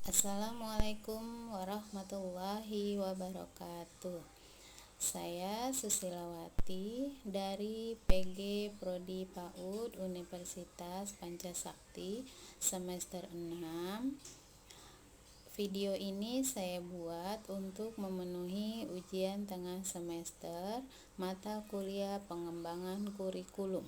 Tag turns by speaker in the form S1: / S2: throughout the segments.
S1: Assalamualaikum warahmatullahi wabarakatuh. Saya Susilawati dari PG Prodi PAUD Universitas Pancasakti semester 6. Video ini saya buat untuk memenuhi ujian tengah semester mata kuliah pengembangan kurikulum.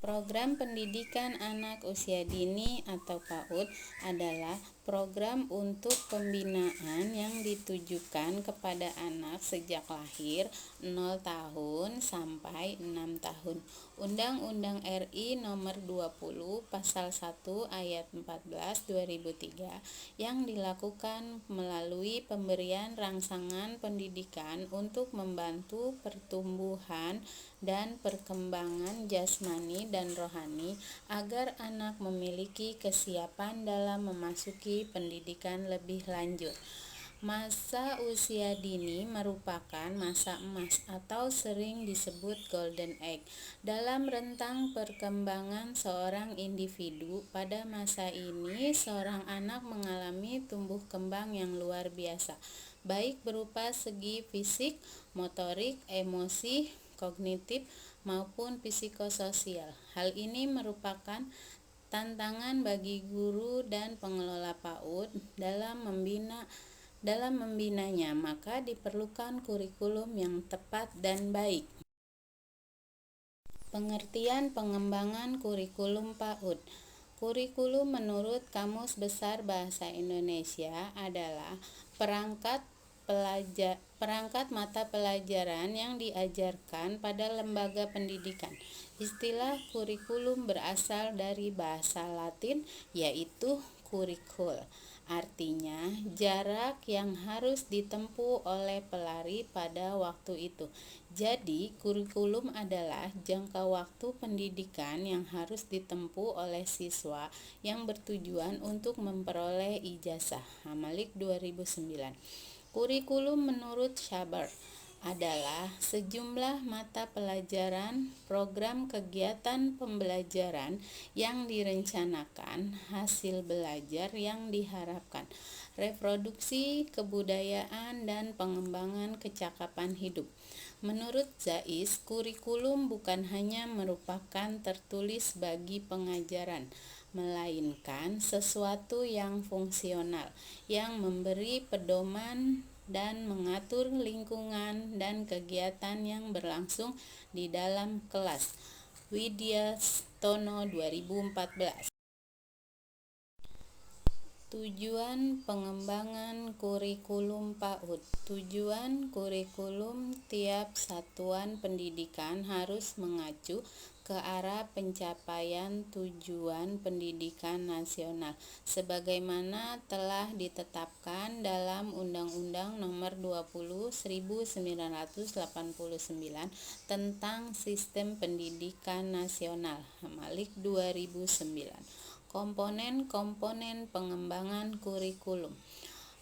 S1: Program Pendidikan Anak Usia Dini atau PAUD adalah program untuk pembinaan yang ditujukan kepada anak sejak lahir 0 tahun sampai 6 tahun. Undang-Undang RI Nomor 20 Pasal 1 Ayat 14 2003 yang dilakukan melalui pemberian rangsangan pendidikan untuk membantu pertumbuhan dan perkembangan jasmani dan rohani agar anak memiliki kesiapan dalam memasuki pendidikan lebih lanjut. Masa usia dini merupakan masa emas atau sering disebut golden age dalam rentang perkembangan seorang individu. Pada masa ini, seorang anak mengalami tumbuh kembang yang luar biasa, baik berupa segi fisik, motorik, emosi, kognitif, maupun psikososial. Hal ini merupakan tantangan bagi guru dan pengelola PAUD dalam membinanya, maka diperlukan kurikulum yang tepat dan baik. Pengertian pengembangan kurikulum PAUD. Kurikulum menurut Kamus Besar Bahasa Indonesia adalah perangkat mata pelajaran yang diajarkan pada lembaga pendidikan. Istilah kurikulum berasal dari bahasa Latin yaitu curricul. Artinya, jarak yang harus ditempuh oleh pelari pada waktu itu. Jadi, kurikulum adalah jangka waktu pendidikan yang harus ditempuh oleh siswa yang bertujuan untuk memperoleh ijazah. Hamalik 2009. Kurikulum menurut Schaber adalah sejumlah mata pelajaran, program kegiatan pembelajaran yang direncanakan, hasil belajar yang diharapkan, reproduksi kebudayaan dan pengembangan kecakapan hidup. Menurut Zais, kurikulum bukan hanya merupakan tertulis bagi pengajaran, melainkan sesuatu yang fungsional, yang memberi pedoman dan mengatur lingkungan dan kegiatan yang berlangsung di dalam kelas. Widya Stono 2014. Tujuan pengembangan kurikulum PAUD. Tujuan kurikulum tiap satuan pendidikan harus mengacu ke arah pencapaian tujuan pendidikan nasional sebagaimana telah ditetapkan dalam Undang-Undang Nomor 20 1989 tentang Sistem Pendidikan Nasional. Hamalik 2009. Komponen-komponen pengembangan kurikulum.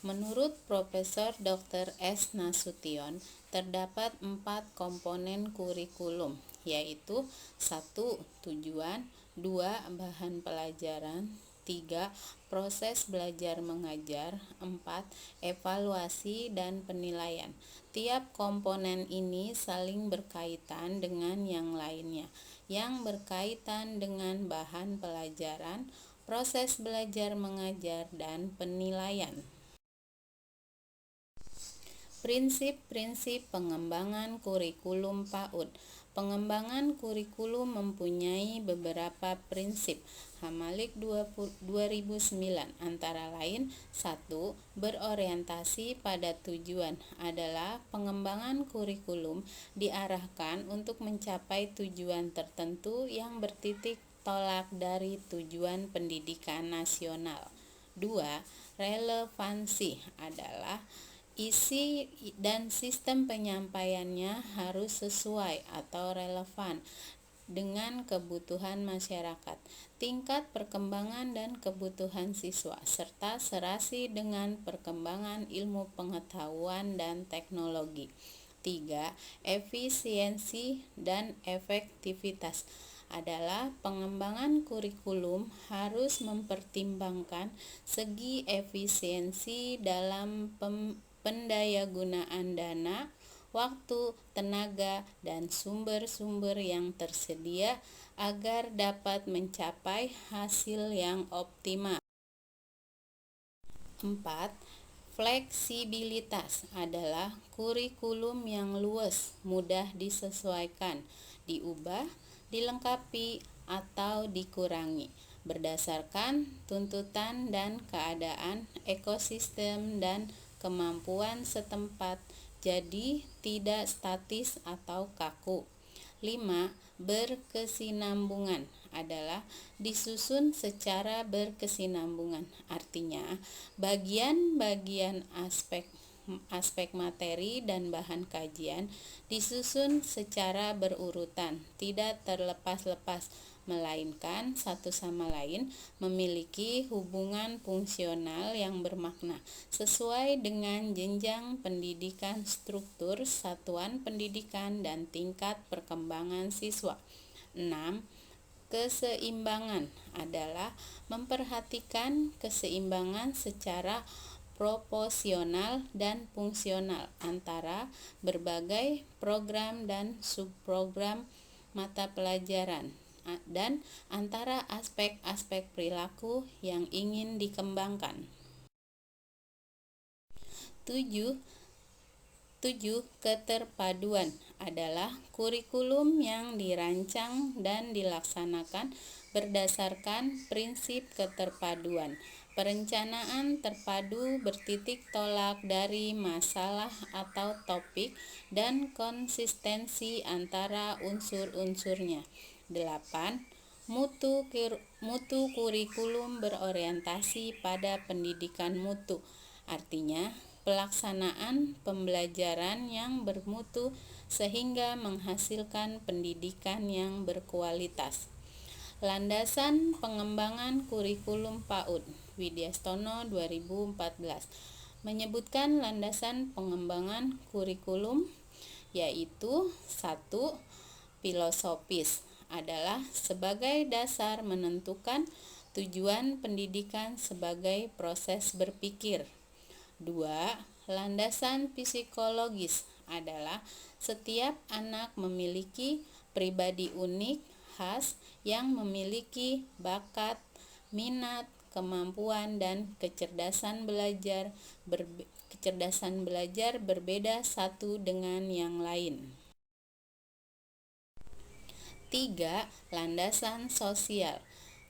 S1: Menurut Profesor Dr. S. Nasution, terdapat 4 komponen kurikulum, yaitu 1. Tujuan, 2. Bahan pelajaran, 3. Proses belajar mengajar, 4. Evaluasi dan penilaian. Tiap komponen ini saling berkaitan dengan yang lainnya, yang berkaitan dengan bahan pelajaran, proses belajar mengajar, dan penilaian. Prinsip-prinsip pengembangan kurikulum PAUD. Pengembangan kurikulum mempunyai beberapa prinsip. Hamalik 2009 antara lain 1. Berorientasi pada tujuan adalah pengembangan kurikulum diarahkan untuk mencapai tujuan tertentu yang bertitik tolak dari tujuan pendidikan nasional. 2. Relevansi adalah isi dan sistem penyampaiannya harus sesuai atau relevan dengan kebutuhan masyarakat, tingkat perkembangan dan kebutuhan siswa, serta serasi dengan perkembangan ilmu pengetahuan dan teknologi. 3. Efisiensi dan efektivitas adalah pengembangan kurikulum harus mempertimbangkan segi efisiensi dalam pendayagunaan dana, waktu, tenaga, dan sumber-sumber yang tersedia agar dapat mencapai hasil yang optimal. 4. Fleksibilitas adalah kurikulum yang luas, mudah disesuaikan, diubah, dilengkapi, atau dikurangi berdasarkan tuntutan dan keadaan ekosistem dan kemampuan setempat, jadi tidak statis atau kaku. 5. Berkesinambungan adalah disusun secara berkesinambungan. Artinya, bagian-bagian aspek materi dan bahan kajian disusun secara berurutan, tidak terlepas-lepas, melainkan satu sama lain memiliki hubungan fungsional yang bermakna sesuai dengan jenjang pendidikan, struktur satuan pendidikan, dan tingkat perkembangan siswa. 6. Keseimbangan adalah memperhatikan keseimbangan secara proporsional dan fungsional antara berbagai program dan subprogram mata pelajaran dan antara aspek-aspek perilaku yang ingin dikembangkan. 7. Keterpaduan adalah kurikulum yang dirancang dan dilaksanakan berdasarkan prinsip keterpaduan. Perencanaan terpadu bertitik tolak dari masalah atau topik dan konsistensi antara unsur-unsurnya. 8. Mutu kurikulum berorientasi pada pendidikan mutu. Artinya, pelaksanaan pembelajaran yang bermutu sehingga menghasilkan pendidikan yang berkualitas. Landasan pengembangan kurikulum PAUD, Widyastono 2014, menyebutkan landasan pengembangan kurikulum yaitu 1. Filosofis adalah sebagai dasar menentukan tujuan pendidikan sebagai proses berpikir. 2. Landasan psikologis adalah setiap anak memiliki pribadi unik, khas, yang memiliki bakat, minat, kemampuan, dan kecerdasan belajar berbeda satu dengan yang lain. 3. Landasan sosial.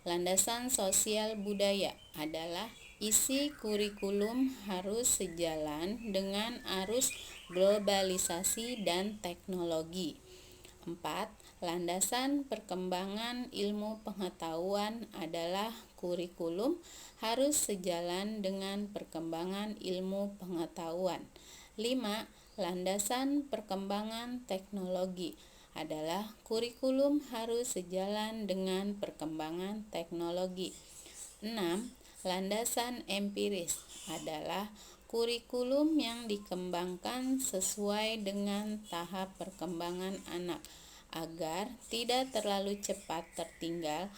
S1: Landasan sosial budaya adalah isi kurikulum harus sejalan dengan arus globalisasi dan teknologi. 4. Landasan perkembangan ilmu pengetahuan adalah kurikulum harus sejalan dengan perkembangan ilmu pengetahuan. 5. Landasan perkembangan teknologi adalah kurikulum harus sejalan dengan perkembangan teknologi. 6. Landasan empiris adalah kurikulum yang dikembangkan sesuai dengan tahap perkembangan anak agar tidak terlalu cepat tertinggal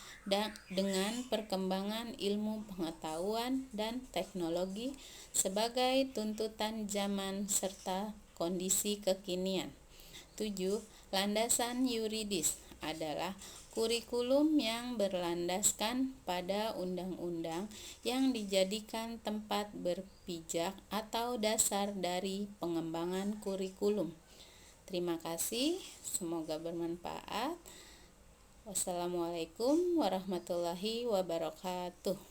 S1: dengan perkembangan ilmu pengetahuan dan teknologi sebagai tuntutan zaman serta kondisi kekinian. 7. Landasan yuridis adalah kurikulum yang berlandaskan pada undang-undang yang dijadikan tempat berpijak atau dasar dari pengembangan kurikulum. Terima kasih, semoga bermanfaat. Wassalamualaikum warahmatullahi wabarakatuh.